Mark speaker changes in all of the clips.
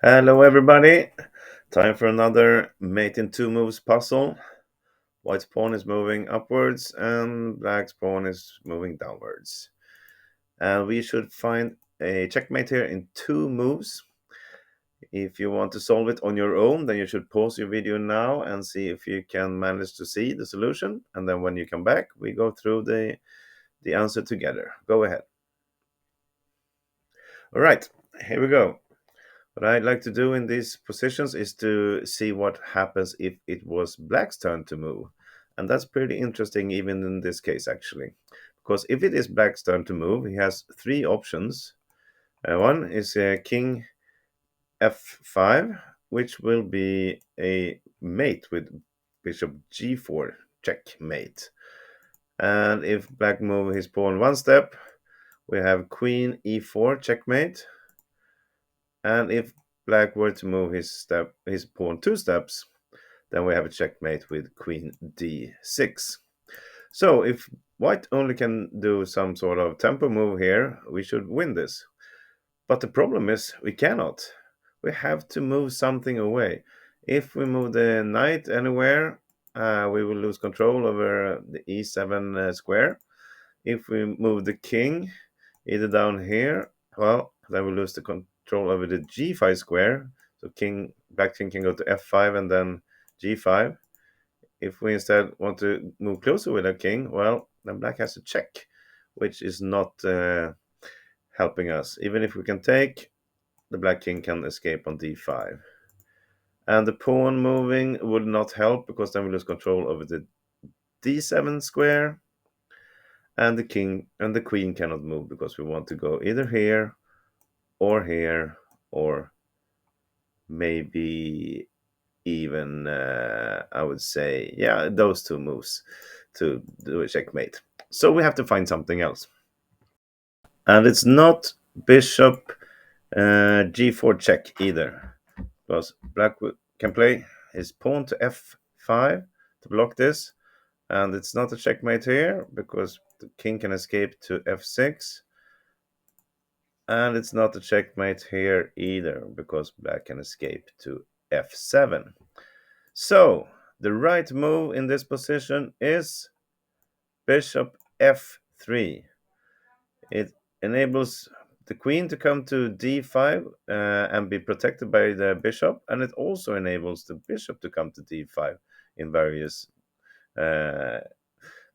Speaker 1: Hello, everybody. Time for another mate in two moves puzzle. White's pawn is moving upwards, and black's pawn is moving downwards. And we should find a checkmate here in two moves. If you want to solve it on your own, then you should pause your video now and see if you can manage to see the solution. And then when you come back, we go through the answer together. Go ahead. All right, here we go. What I'd like to do in these positions is to see what happens if it was black's turn to move. And that's pretty interesting even in this case, actually. Because if it is black's turn to move, he has three options. One is king f5, which will be a mate with bishop g4, checkmate. And if black move his pawn one step, we have queen e4, checkmate. And if black were to move his pawn two steps, then we have a checkmate with queen d6. So if white only can do some sort of tempo move here, we should win this. But the problem is we cannot. We have to move something away. If we move the knight anywhere, we will lose control over the e7 square. If we move the king either down here, well, then we lose the control over the g5 square. So black king can go to f5 and then g5. If we instead want to move closer with our king, well, then black has to check, which is not helping us. Even if we can take, the black king can escape on d5. And the pawn moving would not help because then we lose control over the d7 square. And the king and the queen cannot move because we want to go either here or maybe even I would say, yeah, those two moves to do a checkmate. So we have to find something else. And it's not bishop g4 check either, because black can play his pawn to f5 to block this, and it's not a checkmate here because the king can escape to f6, and it's not a checkmate here either because black can escape to f7. So the right move in this position is bishop f3. It enables the queen to come to d5 and be protected by the bishop, and it also enables the bishop to come to d5 in various uh,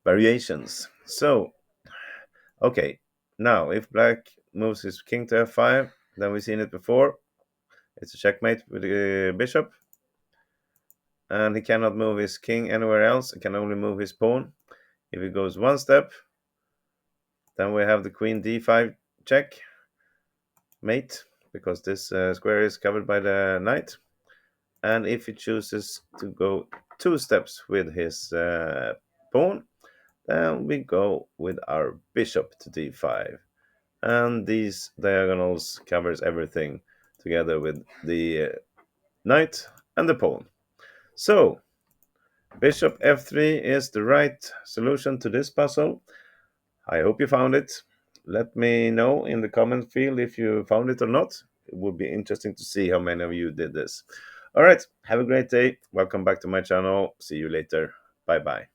Speaker 1: variations. So, okay, now if black moves his king to f5, then we've seen it before. It's a checkmate with the bishop, and he cannot move his king anywhere else. He can only move his pawn. If he goes one step, then we have the queen d5 check mate because this square is covered by the knight. And if he chooses to go two steps with his pawn, then we go with our bishop to d5. And these diagonals covers everything together with the knight and the pawn. So bishop f3 is the right solution to this puzzle. I hope you found it. Let me know in the comment field if you found it or not. It would be interesting to see how many of you did this. All right, have a great day. Welcome back to my channel. See you later. Bye bye.